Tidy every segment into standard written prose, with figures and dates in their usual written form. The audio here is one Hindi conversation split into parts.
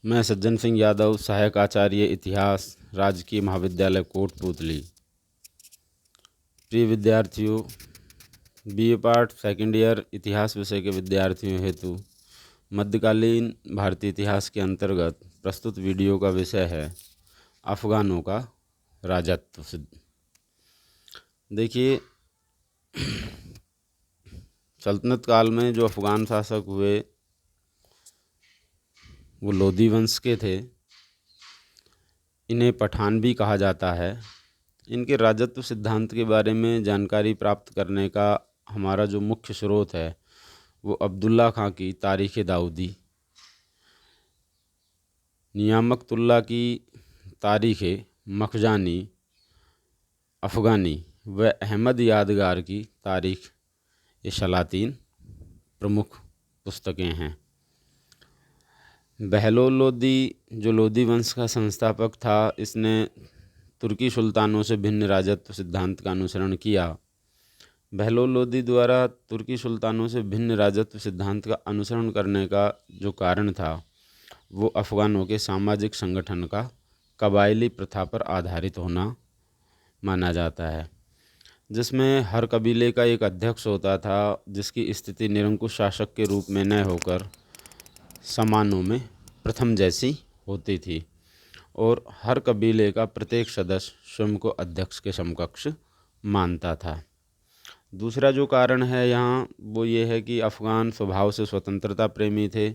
मैं सज्जन सिंह यादव, सहायक आचार्य इतिहास, राजकीय महाविद्यालय कोटपूतली। प्रिय विद्यार्थियों, बीए पार्ट सेकेंड ईयर इतिहास विषय के विद्यार्थियों हेतु मध्यकालीन भारतीय इतिहास के अंतर्गत प्रस्तुत वीडियो का विषय है अफ़गानों का राजत्व। देखिए, सल्तनत काल में जो अफ़गान शासक हुए वो लोदी वंश के थे। इन्हें पठान भी कहा जाता है। इनके राजत्व सिद्धांत के बारे में जानकारी प्राप्त करने का हमारा जो मुख्य स्रोत है वो अब्दुल्ला खां की तारीख़ दाऊदी, नियामतुल्लाह की तारीख़ मखजानी अफ़गानी व अहमद यादगार की तारीख़ सलातीन प्रमुख पुस्तकें हैं। बहलोल लोदी जो लोदी वंश का संस्थापक था, इसने तुर्की सुल्तानों से भिन्न राजत्व सिद्धांत का अनुसरण किया। बहलोल लोदी द्वारा तुर्की सुल्तानों से भिन्न राजत्व सिद्धांत का अनुसरण करने का जो कारण था वो अफ़गानों के सामाजिक संगठन का कबायली प्रथा पर आधारित होना माना जाता है, जिसमें हर कबीले का एक अध्यक्ष होता था, जिसकी स्थिति निरंकुश शासक के रूप में न होकर समानों में प्रथम जैसी होती थी और हर कबीले का प्रत्येक सदस्य स्वयं को अध्यक्ष के समकक्ष मानता था। दूसरा जो कारण है यहाँ वो ये है कि अफ़गान स्वभाव से स्वतंत्रता प्रेमी थे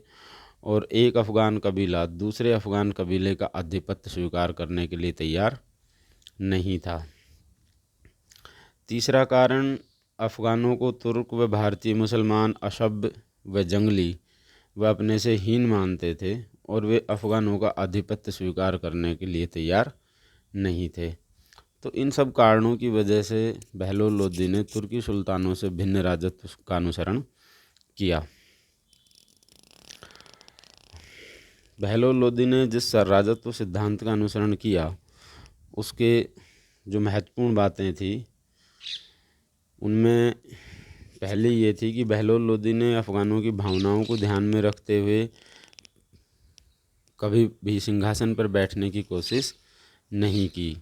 और एक अफ़गान कबीला दूसरे अफ़गान कबीले का आधिपत्य स्वीकार करने के लिए तैयार नहीं था। तीसरा कारण, अफ़गानों को तुर्क व भारतीय मुसलमान असभ्य व जंगली व अपने से हीन मानते थे और वे अफ़गानों का आधिपत्य स्वीकार करने के लिए तैयार नहीं थे। तो इन सब कारणों की वजह से बहलोल लोदी ने तुर्की सुल्तानों से भिन्न राजत्व का अनुसरण किया। बहलोल लोदी ने जिस राजत्व सिद्धांत का अनुसरण किया उसके जो महत्वपूर्ण बातें थी उनमें पहली ये थी कि बहलोल लोदी ने अफ़गानों की भावनाओं को ध्यान में रखते हुए कभी भी सिंहासन पर बैठने की कोशिश नहीं की।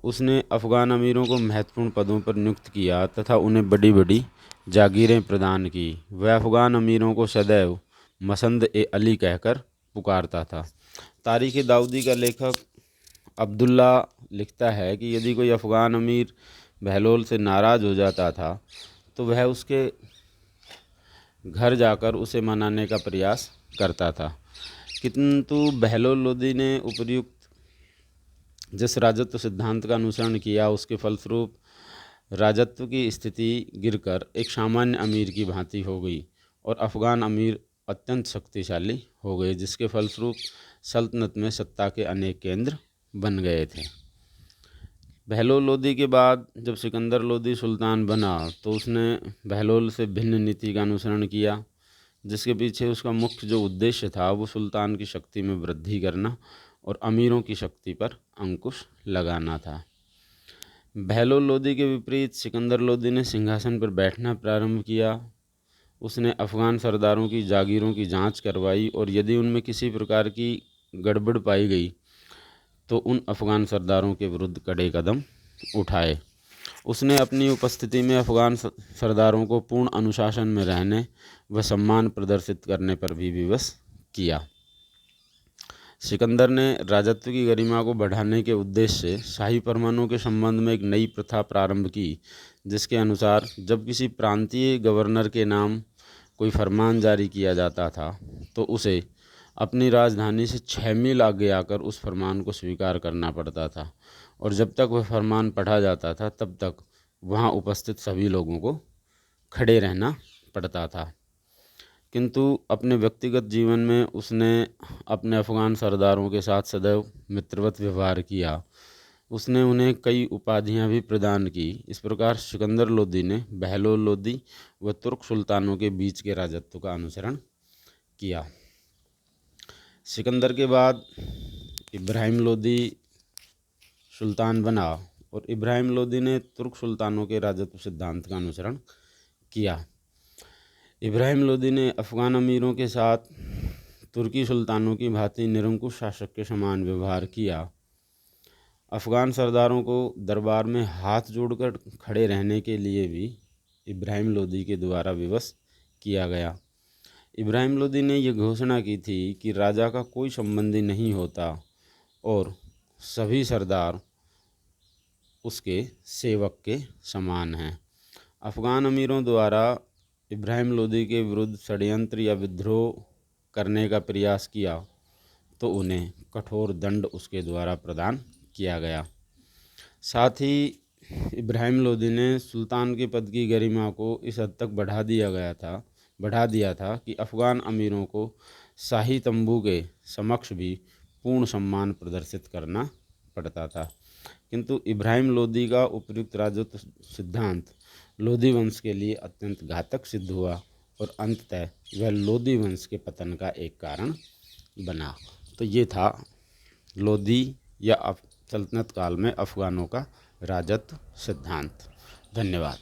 उसने अफ़गान अमीरों को महत्वपूर्ण पदों पर नियुक्त किया तथा उन्हें बड़ी बड़ी जागीरें प्रदान की। वह अफ़गान अमीरों को सदैव मसंद ए अली कहकर पुकारता था। तारीख़ दाऊदी का लेखक अब्दुल्ला लिखता है कि यदि कोई अफ़गान अमीर बहलोल से नाराज़ हो जाता था तो वह उसके घर जाकर उसे मनाने का प्रयास करता था, किंतु बहलोल लोदी ने उपर्युक्त जिस राजत्व सिद्धांत का अनुसरण किया उसके फलस्वरूप राजत्व की स्थिति गिरकर एक सामान्य अमीर की भांति हो गई और अफ़गान अमीर अत्यंत शक्तिशाली हो गए, जिसके फलस्वरूप सल्तनत में सत्ता के अनेक केंद्र बन गए थे। बहलोल लोदी के बाद जब सिकंदर लोदी सुल्तान बना तो उसने बहलोल से भिन्न नीति का अनुसरण किया, जिसके पीछे उसका मुख्य जो उद्देश्य था वो सुल्तान की शक्ति में वृद्धि करना और अमीरों की शक्ति पर अंकुश लगाना था। बहलोल लोदी के विपरीत सिकंदर लोदी ने सिंहासन पर बैठना प्रारंभ किया। उसने अफ़गान सरदारों की जागीरों की जांच करवाई और यदि उनमें किसी प्रकार की गड़बड़ पाई गई तो उन अफ़गान सरदारों के विरुद्ध कड़े कदम उठाए। उसने अपनी उपस्थिति में अफ़गान सरदारों को पूर्ण अनुशासन में रहने व सम्मान प्रदर्शित करने पर भी विवश किया। सिकंदर ने राजत्व की गरिमा को बढ़ाने के उद्देश्य से शाही फरमानों के संबंध में एक नई प्रथा प्रारंभ की, जिसके अनुसार जब किसी प्रांतीय गवर्नर के नाम कोई फरमान जारी किया जाता था तो उसे अपनी राजधानी से 6 मील आगे आकर उस फरमान को स्वीकार करना पड़ता था और जब तक वह फरमान पढ़ा जाता था तब तक वहां उपस्थित सभी लोगों को खड़े रहना पड़ता था। किंतु अपने व्यक्तिगत जीवन में उसने अपने अफ़गान सरदारों के साथ सदैव मित्रवत व्यवहार किया। उसने उन्हें कई उपाधियां भी प्रदान की। इस प्रकार सिकंदर लोदी ने बहलोल लोदी व तुर्क सुल्तानों के बीच के राजत्व का अनुसरण किया। सिकंदर के बाद इब्राहिम लोदी सुल्तान बना और इब्राहिम लोदी ने तुर्क सुल्तानों के राजत्व सिद्धांत का अनुसरण किया। इब्राहिम लोदी ने अफ़गान अमीरों के साथ तुर्की सुल्तानों की भांति निरंकुश शासक के समान व्यवहार किया। अफ़गान सरदारों को दरबार में हाथ जोड़कर खड़े रहने के लिए भी इब्राहिम लोदी के द्वारा विवश किया गया। इब्राहिम लोदी ने यह घोषणा की थी कि राजा का कोई संबंधी नहीं होता और सभी सरदार उसके सेवक के समान हैं। अफ़गान अमीरों द्वारा इब्राहिम लोदी के विरुद्ध षड्यंत्र या विद्रोह करने का प्रयास किया तो उन्हें कठोर दंड उसके द्वारा प्रदान किया गया। साथ ही इब्राहिम लोदी ने सुल्तान के पद की गरिमा को इस हद तक बढ़ा दिया था कि अफ़गान अमीरों को शाही तंबू के समक्ष भी पूर्ण सम्मान प्रदर्शित करना पड़ता था। किंतु इब्राहिम लोदी का उपयुक्त राजत्व सिद्धांत लोदी वंश के लिए अत्यंत घातक सिद्ध हुआ और अंततः वह लोदी वंश के पतन का एक कारण बना। तो ये था लोदी या सल्तनत काल में अफ़गानों का राजत्व सिद्धांत। धन्यवाद।